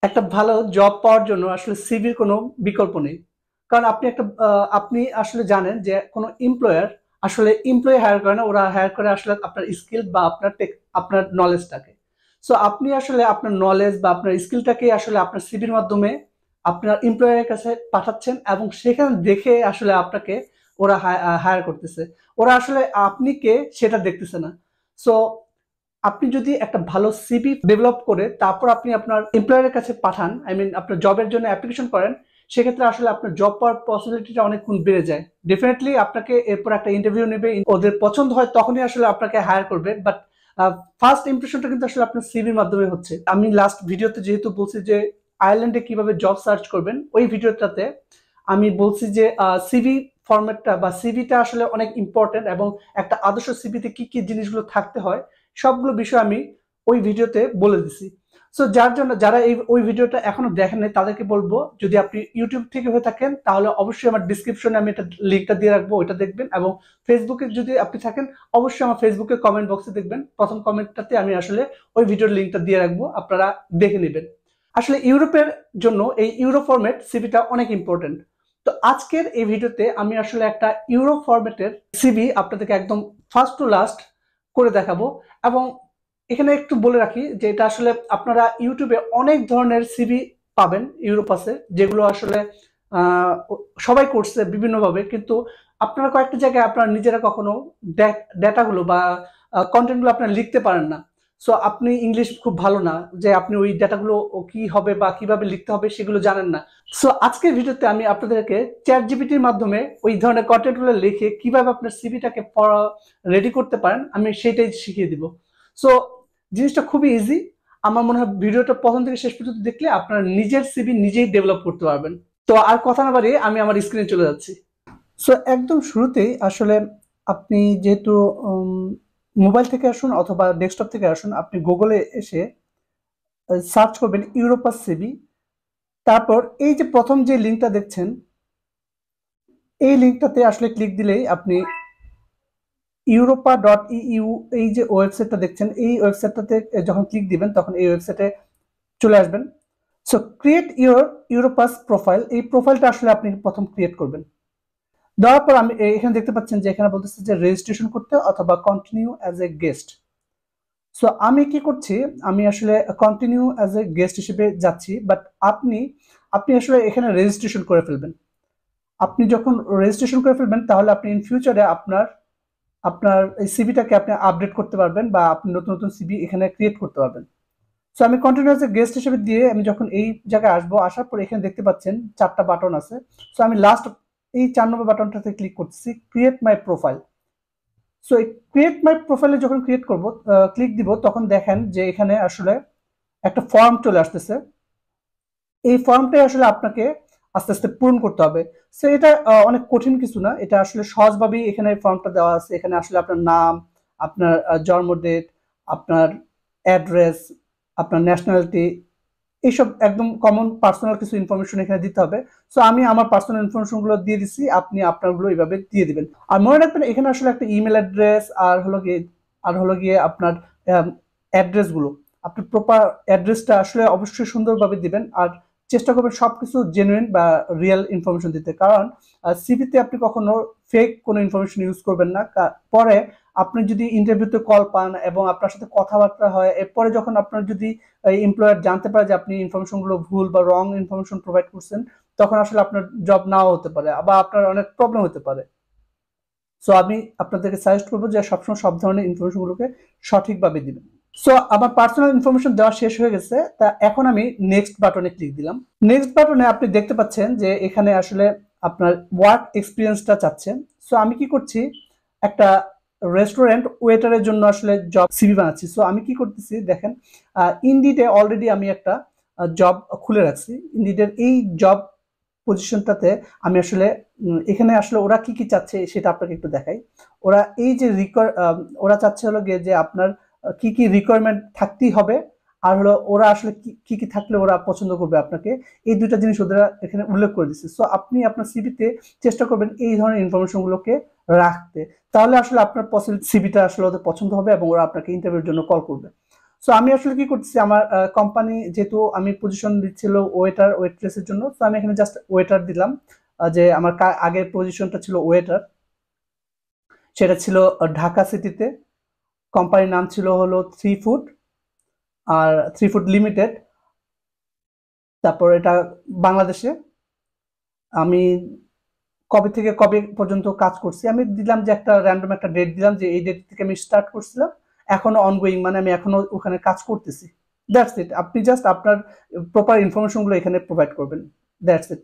একটা ভালো জব পাওয়ার জন্য আসলে সিভির কোনো বিকল্প নেই। কারণ আপনি আসলে জানেন যে কোনো এমপ্লয়ার আসলে এমপ্লয়ি হায়ার করে না, ওরা হায়ার করে আসলে আপনার স্কিল বা আপনার নলেজটাকে। সো আপনি আসলে আপনার নলেজ বা আপনার স্কিলটাকে আসলে আপনার সিভির মাধ্যমে আপনার এমপ্লয়ারের কাছে পাঠাচ্ছেন এবং সেখানে দেখে আসলে আপনাকে ওরা হায়ার করতেছে। ওরা আসলে আপনি কে সেটা দেখতেছে না। সো আপনি যদি একটা ভালো সিভি ডেভেলপ করে তারপর আপনি আপনার এমপ্লয়ারের কাছে পাঠান, আই মিন আপনার জবের জন্য অ্যাপ্লিকেশন করেন, সেক্ষেত্রে আসলে আপনার জব পাওয়ার পসিবিলিটিটা অনেক গুণ বেড়ে যায়। ডেফিনেটলি আপনাকে এরপর একটা ইন্টারভিউ নেবে, ওদের পছন্দ হয় তখনই আসলে আপনাকে হায়ার করবে। বাট ফার্স্ট ইমপ্রেশনটা কিন্তু আসলে আপনার সিভির মাধ্যমে হচ্ছে। আমি লাস্ট ভিডিওতে যেহেতু বলছি যে আয়ারল্যান্ডে কিভাবে জব সার্চ করবেন, ওই ভিডিওটাতে আমি বলছি যে সিভি ফরম্যাটটা বা সিভিটা আসলে অনেক ইম্পর্টেন্ট এবং একটা আদর্শ সিভিতে কি কি জিনিসগুলো থাকতে হয় সবগুলো বিষয় আমি ওই ভিডিওতে বলে দিছি। সো যার জন্য যারা ওই ভিডিওটা এখনো দেখেন নাই তাদেরকে বলবো, যদি আপনি ইউটিউব থেকে হয়ে থাকেন তাহলে অবশ্যই আমার ডিসক্রিপশনে আমি এটা লিঙ্কটা দিয়ে রাখবো, ওইটা দেখবেন। এবং ফেসবুকে যদি আপনি থাকেন অবশ্যই আমার ফেসবুকে কমেন্ট বক্সে দেখবেন, প্রথম কমেন্টটাতে আমি আসলে ওই ভিডিওর লিঙ্কটা দিয়ে রাখবো, আপনারা দেখে নেবেন। আসলে ইউরোপের জন্য এই ইউরো ফরম্যাট সিভিটা অনেক ইম্পর্টেন্ট। তো আজকের এই ভিডিওতে আমি আসলে একটা ইউরো ফরম্যাটের সিভি আপনাদেরকে একদম ফার্স্ট টু লাস্ট করে দেখাবো। এবং এখানে একটু বলে রাখি যে এটা আসলে আপনারা ইউটিউবে অনেক ধরনের সিভি পাবেন ইউরোপাসে, যেগুলো আসলে সবাই করছে বিভিন্নভাবে, কিন্তু আপনারা কয়েকটা জায়গায় আপনারা নিজেরা কখনো ডেটাগুলো বা কন্টেন্টগুলো আপনারা লিখতে পারেন না। সো আপনি ইংলিশ খুব ভালো না যে আপনি ওই ডেটাগুলো কি হবে বা কিভাবে লিখতে হবে সেগুলো জানেন না। সো আজকের ভিডিওতে আমি আপনাদেরকে চ্যাট জিপিটির মাধ্যমে ওই ধরনের কন্টেন্টগুলো লিখে কিভাবে আপনার সিভিটাকে রেডি করতে পারেন আমি সেটাই শিখিয়ে দিব। সো জিনিসটা খুবই ইজি। আমার মনে হয় ভিডিওটা প্রথম থেকে শেষ পর্যন্ত দেখলে আপনারা নিজের সিভি নিজেই ডেভেলপ করতে পারবেন। তো আর কথা না বাড়িয়ে আমি আমার স্ক্রিনে চলে যাচ্ছি। সো একদম শুরুতেই আসলে আপনি যেহেতু মোবাইল থেকে আসুন অথবা ডেস্কটপ থেকে আসুন, আপনি গুগলে এসে সার্চ করবেন ইউরোপাস সিভি। তারপর এই যে প্রথম যে লিঙ্কটা দেখছেন, এই লিঙ্কটাতে আসলে ক্লিক দিলেই আপনি ইউরোপা.ইউ এই যে ওয়েবসাইটটা দেখছেন, এই ওয়েবসাইটটাতে যখন ক্লিক দিবেন তখন এই ওয়েবসাইটে চলে আসবেন। So create your Europass profile, এই প্রোফাইলটা আসলে আপনি প্রথম ক্রিয়েট করবেন। দেওয়ার পর আমি এখানে দেখতে পাচ্ছেন যে এখানে বলতেছে যে রেজিস্ট্রেশন করতে অথবা continue as a guest. So আমি কি করছি, আমি আসলে কন্টিনিউ অ্যাজ এ গেস্ট হিসেবে যাচ্ছি। বাট আপনি আপনি আসলে এখানে রেজিস্ট্রেশন করে ফেলবেন। আপনি যখন রেজিস্ট্রেশন করে ফেলবেন তাহলে আপনি ইন ফিউচারে আপনার আপনার এই সিভিটাকে আপনি আপডেট করতে পারবেন বা আপনি নতুন নতুন সিভি এখানে ক্রিয়েট করতে পারবেন। সো আমি কন্টিনিউয়াস গেস্ট হিসেবে দিয়ে আমি যখন এই জায়গায় আসবো, আসার পর এখানে দেখতে পাচ্ছেন 4টা বাটন আছে। সো আমি লাস্ট এই 4 নম্বর বাটনটাতে ক্লিক করতেছি, ক্রিয়েট মাই প্রোফাইল। সো এই ক্রিয়েট মাই প্রোফাইলে যখন ক্রিয়েট করব, ক্লিক দিব, তখন দেখেন যে এখানে আসলে একটা ফর্ম চলে আসতেছে। এই ফর্মটাই আসলে আপনাকে আস্তে আস্তে পূরণ করতে হবে। সো এটা অনেক কঠিন কিছু না, এটা আসলে সহজভাবেই এখানে ফর্মটা দেওয়া আছে। এখানে আসলে আপনার নাম, আপনার জন্ম ডেট, আপনার অ্যাড্রেস, আপনার ন্যাশনালিটি, এইসব একদম কমন পার্সোনাল কিছু ইনফরমেশন এখানে দিতে হবে। সো আমি আমার পার্সোনাল ইনফরমেশনগুলো দিয়ে দিচ্ছি, আপনি আপনারগুলো এইভাবে দিয়ে দিবেন। আর মনে রাখবেন এখানে আসলে একটা ইমেল অ্যাড্রেস আর হলো গিয়ে আপনার অ্যাড্রেসগুলো, আপনি প্রপার অ্যাড্রেসটা আসলে অবশ্যই সুন্দরভাবে দিবেন। আর চেষ্টা করবেন সবকিছু জেনুইন বা রিয়েল ইনফরমেশন দিতে, কারণ সিভিতে আপনি কখনো ফেক কোনো ইনফরমেশন ইউজ করবেন না। পরে আপনি যদি ইন্টারভিউতে কল পান এবং আপনার সাথে কথাবার্তা হয়, এরপরে যখন আপনার যদি এমপ্লয়ার জানতে পারে যে আপনি ইনফরমেশনগুলো ভুল বা রং ইনফরমেশন প্রোভাইড করছেন, তখন আসলে আপনার জব নাও হতে পারে বা আপনার অনেক প্রবলেম হতে পারে। সো আমি আপনাদেরকে সাজেস্ট করবো যে সবসময় সব ধরনের ইনফরমেশনগুলোকে সঠিকভাবে দিবেন। সো আমার পার্সোনাল ইনফরমেশন দেওয়া শেষ হয়ে গেছে, তা এখন আমি নেক্সট বাটনে ক্লিক দিলাম। নেক্সট বাটনে আপনি দেখতে পাচ্ছেন যে এখানে আসলে আপনার ওয়ার্ক এক্সপিরিয়েন্সটা চাচ্ছেন। সো আমি কি করছি, একটা রেস্টুরেন্ট ওয়েটারের জন্য আসলে জব সিভি বানাচ্ছি। সো আমি কি করতেছি দেখেন, ইনডিডে অলরেডি আমি একটা জব খুলে রাখছি। ইনডিডের এই জব পজিশনটাতে আমি আসলে এখানে আসলে ওরা কি কি চাচ্ছে সেটা আপনাকে একটু দেখাই। ওরা এই যে ওরা চাচ্ছে হলো গিয়ে যে আপনার কি কি রিকোয়ারমেন্ট থাকতেই হবে, আর হলো ওরা আসলে কি কি থাকলে ওরা পছন্দ করবে আপনাকে, এই দুইটা জিনিস ওরা এখানে উল্লেখ করে দিচ্ছে। সো আপনি আপনার সিভিতে চেষ্টা করবেন এই ধরনের ইনফরমেশনগুলোকে রাখতে, তাহলে আসলে আপনার সিভিটা আসলে ওদের পছন্দ হবে এবং ওরা আপনাকে ইন্টারভিউর জন্য কল করবে। সো আমি আসলে কি করতেছি, আমার কোম্পানি যেহেতু আমি পজিশন দিচ্ছিল ওয়েটার ওয়েট্রেসের জন্য, তো আমি এখানে জাস্ট ওয়েটার দিলাম। যে আমার আগের পজিশনটা ছিল ওয়েটার, সেটা ছিল ঢাকা সিটিতে। কোম্পানির নাম ছিল হলো 3 ফুট, আর 3 ফুট লিমিটেড। তারপর এটা বাংলাদেশে। আমি কবে থেকে কবে পর্যন্ত কাজ করছি আমি দিলাম, যে একটা র্যান্ডম একটা ডেট দিলাম, যে এই ডেট থেকে আমি স্টার্ট করছিলাম, এখনো অনগোয়িং, মানে আমি এখনো ওখানে কাজ করতেছি। That's it. আপনি জাস্ট আপনার প্রপার ইনফরমেশনগুলো এখানে প্রোভাইড করবেন। That's it.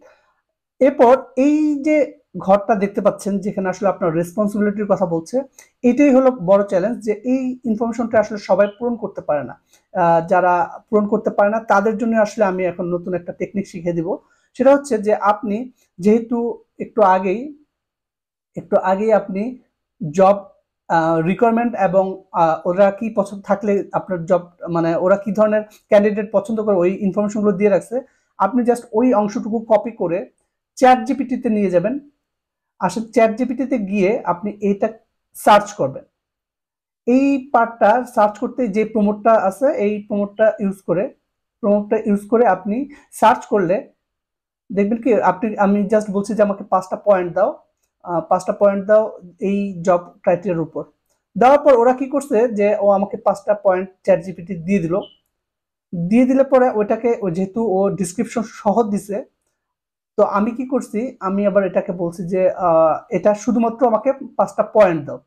এরপর এই যে ঘরটা দেখতে পাচ্ছেন, যেখানে আসলে আপনার রেসপন্সিবিলিটির কথা বলছে, এটাই হলো বড় চ্যালেঞ্জ, যে এই ইনফরমেশনটা আসলে সবাই পূরণ করতে পারে না। যারা পূরণ করতে পারে না তাদের জন্য আসলে আমি এখন নতুন একটা টেকনিক শিখিয়ে দিব। সেটা হচ্ছে যে আপনি যেহেতু একটু আগেই আপনি জব রিকোয়ারমেন্ট এবং ওরা কি পছন্দ থাকলে আপনার জব, মানে ওরা কি ধরনের ক্যান্ডিডেট পছন্দ করে ওই ইনফরমেশনগুলো দিয়ে রাখছে, আপনি জাস্ট ওই অংশটুকু কপি করে চ্যাট জিপিটিতে নিয়ে যাবেন। আসলে চ্যাট জিপিটিতে গিয়ে আপনি এইটা সার্চ করবেন। এই পার্টটা সার্চ করতে যে প্রমোটটা আছে, এই প্রমোটটা ইউজ করে আপনি সার্চ করলে দেখবেন কি, আমি জাস্ট বলছি যে আমাকে 5টা পয়েন্ট দাও, 5টা পয়েন্ট দাও এই জব ক্রাইটেরিয়ার উপর। দেওয়ার পর ওরা কি করছে, যে ও আমাকে 5টা পয়েন্ট চ্যাট জিপিটি দিয়ে দিলে পরে ওইটাকে, যেহেতু ও ডিসক্রিপশন সহ দিছে, তো আমি কি করছি, আমি আবার এটাকে বলছি যে এটা শুধুমাত্র আমাকে 5টা পয়েন্ট দাও।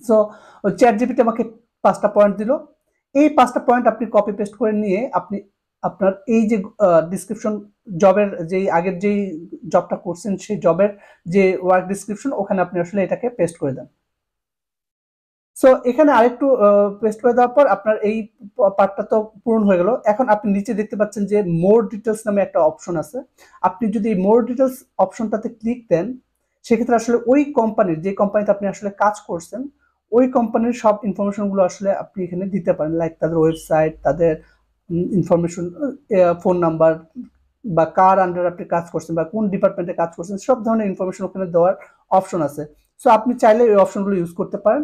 সো চ্যাট জিপিটি আমাকে 5টা পয়েন্ট দিল। এই 5টা পয়েন্ট আপনি কপি পেস্ট করে নিয়ে আপনি আপনার এই যে ডিসক্রিপশন, জবের যেই আগের যেই জবটা করছেন সেই জবের যে ওয়ার্ক ডিসক্রিপশন, ওখানে আপনি আসলে এটাকে পেস্ট করে দেন। সো এখানে আরেকটু পেস্ট করে দেওয়ার পর আপনার এই পার্টটা তো পূরণ হয়ে গেল। এখন আপনি নিচে দেখতে পাচ্ছেন যে মোর ডিটেলস নামে একটা অপশন আছে। আপনি যদি মোর ডিটেলস অপশনটাতে ক্লিক দেন, সেক্ষেত্রে আসলে ওই কোম্পানির, যে কোম্পানিতে আপনি আসলে কাজ করছেন, ওই কোম্পানির সব ইনফরমেশনগুলো আসলে আপনি এখানে দিতে পারেন, লাইক তাদের ওয়েবসাইট, তাদের ইনফরমেশন, ফোন নাম্বার, বা কার আন্ডার আপনি কাজ করছেন, বা কোন ডিপার্টমেন্টে কাজ করছেন, সব ধরনের ইনফরমেশন ওখানে দেওয়ার অপশন আছে। সো আপনি চাইলে ওই অপশনগুলো ইউজ করতে পারেন।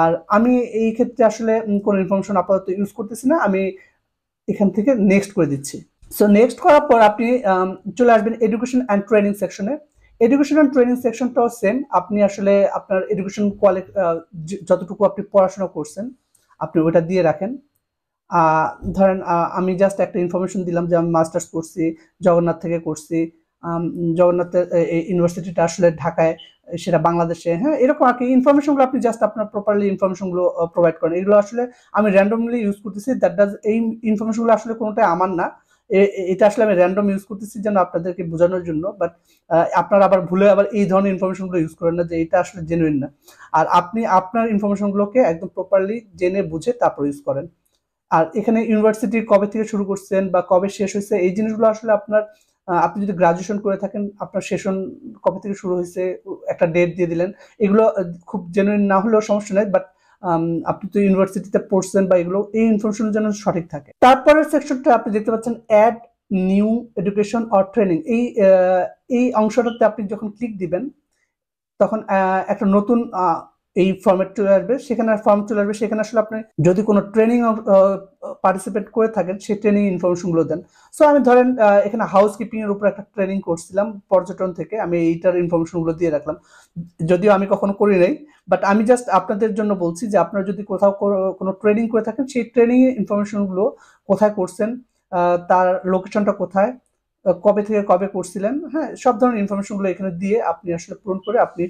আর আমি এই ক্ষেত্রে আসলে কোনো ইনফরমেশন আপাতত ইউজ করতেছি না, আমি এখান থেকে নেক্সট করে দিচ্ছি। সো নেক্সট করার পর আপনি চলে আসবেন এডুকেশন অ্যান্ড ট্রেনিং সেকশনে। এডুকেশন অ্যান্ড ট্রেনিং সেকশনটাও সেম। আপনি আসলে আপনার এডুকেশন কোয়ালিটি, যতটুকু আপনি পড়াশোনা করছেন, আপনি ওটা দিয়ে রাখেন। ধরেন আমি জাস্ট একটা ইনফরমেশন দিলাম যে আমি মাস্টার্স করছি, জগন্নাথ থেকে করছি। জগন্নাথের ইউনিভার্সিটিটা আসলে ঢাকায়, সেটা বাংলাদেশে, হ্যাঁ, এরকম আর কি ইনফরমেশনগুলো আপনি জাস্ট আপনার প্রপারলি ইনফরমেশনগুলো প্রোভাইড করেন। এগুলো আসলে আমি র্যান্ডমলি ইউজ করতেছি, এই ইনফরমেশনগুলো আসলে কোনোটাই আমার না। এটা আসলে আমি র্যান্ডম ইউজ করতেছি যেন আপনাদেরকে বোঝানোর জন্য। বাট আপনারা আবার ভুলে আবার এই ধরনের ইনফরমেশনগুলো ইউজ করেন না, যে এটা আসলে জেনুইন না। আর আপনি আপনার ইনফরমেশনগুলোকে একদম প্রপারলি জেনে বুঝে তারপর ইউজ করেন। আর এখানে ইউনিভার্সিটি কবে থেকে শুরু করছেন বা কবে শেষ হয়েছে, এই জিনিসগুলো আসলে আপনার, আপনি যদি গ্রাজুয়েশন করে থাকেন, আপনার সেশন কবে থেকে শুরু হয়েছে একটা ডেট দিয়ে দিলেন। এগুলো খুব জেনুইন না হলেও সমস্যা নেই, বাট আপনি তো ইউনিভার্সিটিতে পড়ছেন, বা এগুলো এই ইনফরমেশন যেন সঠিক থাকে। তারপরের সেকশনটা আপনি দেখতে পাচ্ছেন add new education or training. এই অংশটাতে আপনি যখন ক্লিক দিবেন, তখন একটা নতুন এই ফর্মেট চলে আসবে, সেখানে আসলে আপনি যদি কোনো ট্রেনিং পার্টিসিপেট করে থাকেন, সেই ট্রেনিং ইনফরমেশনগুলো দেন। সো আমি ধরেন এখানে হাউস কিপিং এর উপর একটা ট্রেনিং করছিলাম পর্যটন থেকে, আমি এইটার ইনফরমেশনগুলো দিয়ে রাখলাম। যদিও আমি কখনো করি নাই, বাট আমি জাস্ট আপনাদের জন্য বলছি যে আপনারা যদি কোথাও কোনো ট্রেনিং করে থাকেন, সেই ট্রেনিং এর ইনফরমেশনগুলো কোথায় করছেন, তার লোকেশনটা কোথায়, কবে থেকে কবে করছিলেন, হ্যাঁ, সব ধরনের ইনফরমেশনগুলো এখানে দিয়ে আপনি আসলে পূরণ করে আপনি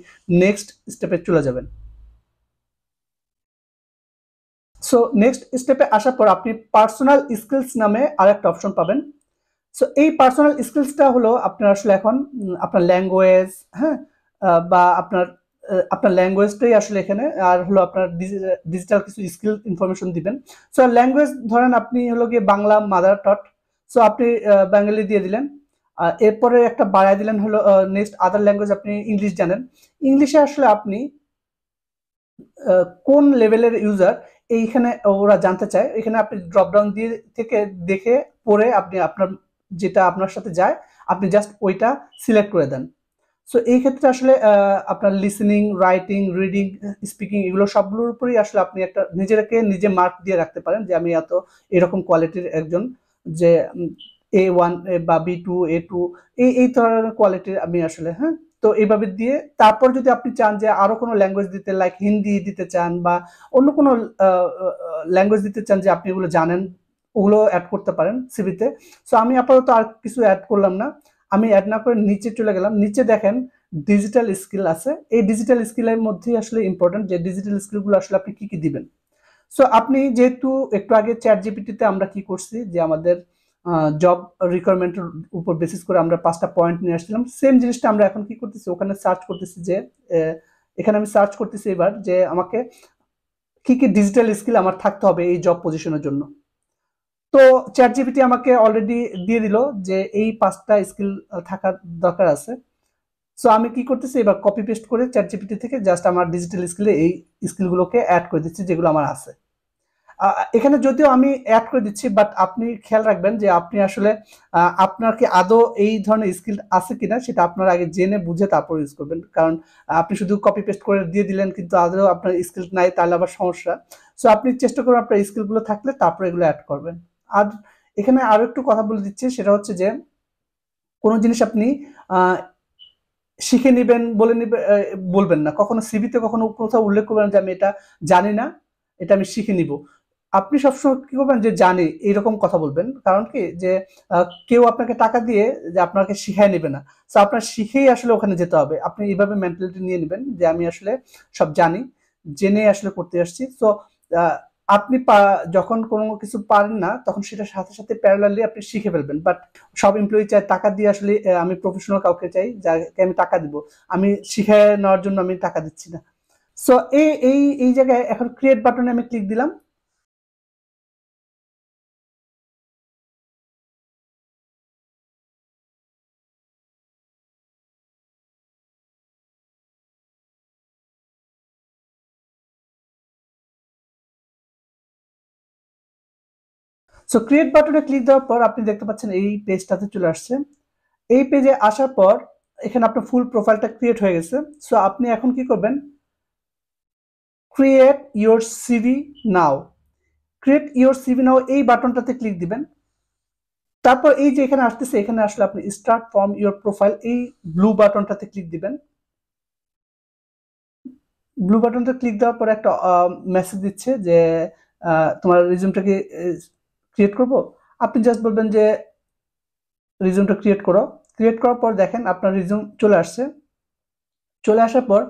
নেক্সট স্টেপে চলে যাবেন। সো নেক্সট স্টেপে আসার পর আপনি পার্সোনাল স্কিলস নামে আরেকটা অপশন পাবেন। সো এই পার্সোনাল স্কিলসটা হলো আপনার আসলে এখন আপনার ল্যাঙ্গুয়েজ, হ্যাঁ, বা আপনার ল্যাঙ্গুয়েজটাই আসলে এখানে, আর হলো আপনার ডিজিটাল কিছু স্কিল ইনফরমেশন দিবেন। সো ল্যাঙ্গুয়েজ ধরেন আপনি হলো গিয়ে বাংলা মাদার টট, সো আপনি বেঙ্গলি দিয়ে দিলেন। আর এরপরে একটা বাড়ায় দিলেন হলো নেক্সট আদার ল্যাঙ্গুয়েজ, আপনি ইংলিশ জানেন। ইংলিশে আসলে আপনি কোন লেভেলের ইউজার এইখানে ওরা জানতে চায়, এখানে আপনি ড্রপডাউন দিয়ে থেকে দেখে পড়ে আপনি আপনার যেটা আপনার সাথে যায়, আপনি জাস্ট ওইটা সিলেক্ট করে দেন। সো এই ক্ষেত্রে আসলে আপনার লিসেনিং, রাইটিং, রিডিং, স্পিকিং এগুলো সবগুলোর উপরেই আসলে আপনি একটা নিজেকে নিজে মার্ক দিয়ে রাখতে পারেন যে আমি এত এরকম কোয়ালিটির একজন, যে A1 বা B2, A2 এই ধরনের কোয়ালিটির আমি আসলে, হ্যাঁ। তো এইভাবে দিয়ে তারপর যদি আপনি চান যে আরো কোনো ল্যাঙ্গুয়েজ দিতে, লাইক হিন্দি দিতে চান বা অন্য কোনো ল্যাঙ্গুয়েজ দিতে চান যে আপনি এগুলো জানেন, ওগুলো অ্যাড করতে পারেন সিভিতে। সো আমি আপাতত আর কিছু অ্যাড করলাম না, আমি অ্যাড না করে নিচে চলে গেলাম। নিচে দেখেন ডিজিটাল স্কিল আছে, এই ডিজিটাল স্কিলের মধ্যেই আসলে ইম্পর্টেন্ট যে ডিজিটাল স্কিলগুলো আসলে আপনি কি কি দিবেন। সো আপনি যেহেতু একটু আগে চ্যাট জিপিটিতে আমরা কি করছি যে আমাদের জব রিকোয়ারমেন্টের উপর বেসিস করে আমরা 5টা পয়েন্ট নিয়ে আসছিলাম, সেম জিনিসটা আমরা এখন কি করতেছি, ওখানে সার্চ করতেছি যে এখানে আমি সার্চ করতেছি এবার যে আমাকে কি কি ডিজিটাল স্কিল আমার থাকতে হবে এই জব পজিশনের জন্য। তো চ্যাট জিপিটি আমাকে অলরেডি দিয়ে দিল যে এই 5টা স্কিল থাকার দরকার আছে। সো আমি কি করতেছি, এবার কপি পেস্ট করে চ্যাট জিপিটি থেকে জাস্ট আমার ডিজিটাল স্কিলে এই স্কিলগুলোকে অ্যাড করে দিচ্ছি যেগুলো আমার আছে। এখানে যদিও আমি অ্যাড করে দিচ্ছি, বাট আপনি খেয়াল রাখবেন যে আপনি আসলে আপনার কি আদৌ এই ধরনের স্কিল আছে কিনা সেটা আপনারা আগে জেনে বুঝে তারপর ইউজ করবেন। কারণ আপনি শুধু কপি পেস্ট করে দিয়ে দিলেন কিন্তু আদৌ আপনার স্কিল নাই, তাহলে আবার সমস্যা। সো আপনি চেষ্টা করবেন আপনার স্কিলগুলো থাকলে তারপর এগুলো অ্যাড করবেন। আর এখানে আরো একটু কথা বলে দিচ্ছি, সেটা হচ্ছে যে কোনো জিনিস আপনি আহ, শিখে নিবেন বলে বলবেন না কখনো সিভিতে, কখনো কোথাও উল্লেখ করবেন যে আমি এটা জানি না, এটা আমি শিখে নিব। আপনি সবসময় কি করবেন যে জানি এইরকম কথা বলবেন, কারণ কি যে কেউ আপনাকে টাকা দিয়ে যে আপনাকে শিখায় নেবে না। তো আপনার শিখেই আসলে ওখানে যেতে হবে, আপনি এইভাবে মেন্টালিটি নিয়ে নেবেন যে আমি আসলে সব জানি, জেনে আসলে করতে আসছি। তো আপনি যখন কোনো কিছু পারেন না তখন সেটার সাথে সাথে প্যারালালি আপনি শিখে ফেলবেন। বাট সব এমপ্লয়ি চায় টাকা দিয়ে আসলে, আমি প্রফেশনাল কাউকে চাই যাকে আমি টাকা দিব, আমি শিখে নেওয়ার জন্য আমি টাকা দিচ্ছি না। সো এই এই এই জায়গায় এখন ক্রিয়েট বাটনে আমি ক্লিক দিলাম। সো ক্রিয়েট বাটনে ক্লিক দেওয়ার পর আপনি দেখতে পাচ্ছেন এই পেজটাতে চলে আসছে। এই পেজে আসার পর এখানে আপনার ফুল প্রোফাইলটা ক্রিয়েট হয়ে গেছে। সো আপনি এখন কি করবেন, create your CV now, create your CV now এই বাটনটাতে ক্লিক দিবেন। তারপর এই যে এখানে আসতেছে, এখানে আসলে আপনি স্টার্ট ফ্রম ইওর প্রোফাইল এই ব্লু বাটনটাতে ক্লিক দিবেন। ব্লু বাটনটা ক্লিক দেওয়ার পর একটা মেসেজ দিচ্ছে যে তোমার রিজিউমটাকে ক্রিয়েট করব। আপনি জাস্ট বলবেন যে রিজিউমটা ক্রিয়েট করো। ক্রিয়েট করার পর দেখেন আপনার রিজিউম চলে আসছে। চলে আসার পর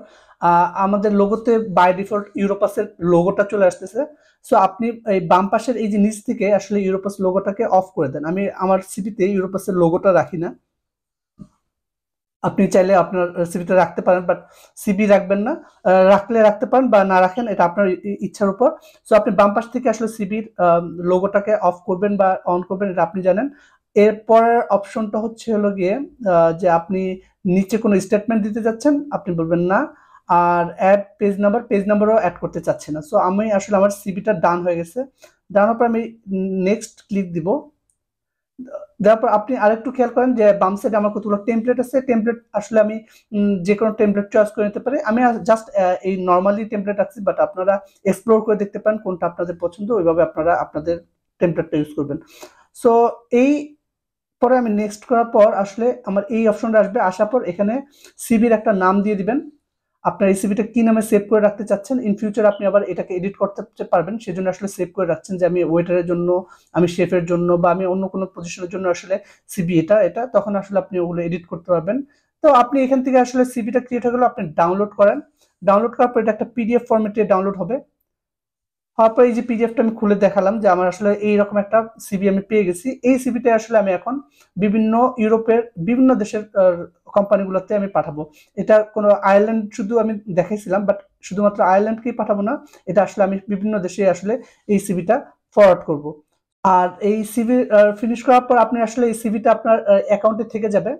আমাদের লোগোতে বাই ডিফল্ট ইউরোপাসের লোগোটা চলে আসতেছে। সো আপনি এই বাম পাশের এই যে নিচ থেকে আসলে ইউরোপাস লোগোটাকে অফ করে দেন। আমি আমার সিভিতে ইউরোপাসের লোগোটা রাখি না, আপনি চাইলে আপনার সিভিতে রাখতে পারেন, বাট সিভি রাখবেন না। রাখলে রাখতে পারেন বা না রাখেন, এটা আপনার ইচ্ছার উপর। সো আপনি বাম পাশ থেকে আসলে সিভির লোগোটাকে অফ করবেন বা অন করবেন, এটা আপনি জানেন। এরপরের অপশনটা হচ্ছে হলো গিয়ে যে আপনি নিচে কোনো স্টেটমেন্ট দিতে যাচ্ছেন, আপনি বলবেন না। আর অ্যাড পেজ নাম্বার, পেজ নাম্বারও অ্যাড করতে চাচ্ছি না। সো আমি আসলে আমার সিভিটা ডান হয়ে গেছে। ডান হওয়ার পর আমি নেক্সট ক্লিক দিব। তারপর আপনি আরেকটু খেয়াল করেন যে বাম সাইডে আমার কতগুলো টেমপ্লেট আছে। টেমপ্লেট আসলে আমি যে কোনো টেমপ্লেট চয়েস করে নিতে পারি। আমি জাস্ট এই নর্মালি টেমপ্লেট রাখছি, বাট আপনারা এক্সপ্লোর করে দেখতে পারেন কোনটা আপনাদের পছন্দ, ওইভাবে আপনারা আপনাদের টেমপ্লেটটা ইউজ করবেন। সো এই পরে আমি নেক্সট করার পর আসলে আমার এই অপশনটা আসবে। আসার পর এখানে সিভির একটা নাম দিয়ে দিবেন। আপনার এই সিভিটা কি নামে সেভ করে রাখতে চাচ্ছেন, ইন ফিউচার আপনি আবার এটাকে এডিট করতে পারবেন, সেজন্য আসলে সেভ করে রাখছেন যে আমি ওয়েটারের জন্য, আমি শেফের জন্য বা আমি অন্য কোনো পজিশনের জন্য আসলে সিভি এটা এটা, তখন আসলে আপনি ওগুলো এডিট করতে পারবেন। তো আপনি এখান থেকে আসলে সিভিটা ক্রিয়েট হয়ে গেল, আপনি ডাউনলোড করেন। ডাউনলোড করার পর এটা একটা পিডিএফ ফরম্যাটে ডাউনলোড হবে। হওয়ার পর এই যে পিডিএফটা আমি খুলে দেখালাম যে আমার আসলে এইরকম একটা সিভি আমি পেয়ে গেছি। এই সিভিটা আসলে আমি এখন বিভিন্ন ইউরোপের বিভিন্ন দেশের কোম্পানিগুলোতে আমি পাঠাবো। এটা কোনো আয়ারল্যান্ড শুধু আমি দেখাইছিলাম, বাট শুধুমাত্র আয়ারল্যান্ডকেই পাঠাবো না, এটা আসলে আমি বিভিন্ন দেশে আসলে এই সিভিটা ফরওয়ার্ড করব। আর এই সিভি ফিনিশ করার পর আপনি আসলে এই সিভিটা আপনার অ্যাকাউন্টে থেকে যাবে।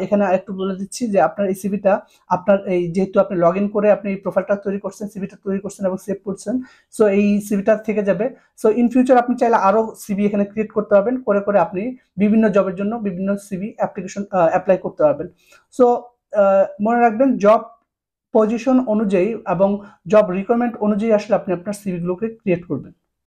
এখানে একটু বলে দিচ্ছি যে আপনার এই সিভিটা আপনার এই যেহেতু আপনি লগ ইন করে আপনি এই প্রোফাইলটা তৈরি করছেন, সিভিটা তৈরি করছেন এবং সেভ করছেন, সো এই সিভিটা থেকে যাবে। সো ইন ফিউচার আপনি চাইলে আরো সিভি এখানে ক্রিয়েট করতে পারবেন, করে করে আপনি বিভিন্ন জবের জন্য বিভিন্ন সিভি অ্যাপ্লিকেশন অ্যাপ্লাই করতে পারবেন। সো মনে রাখবেন জব পজিশন অনুযায়ী এবং জব রিকোয়ারমেন্ট অনুযায়ী আসলে আপনি আপনার সিভি গুলোকে ক্রিয়েট করবেন।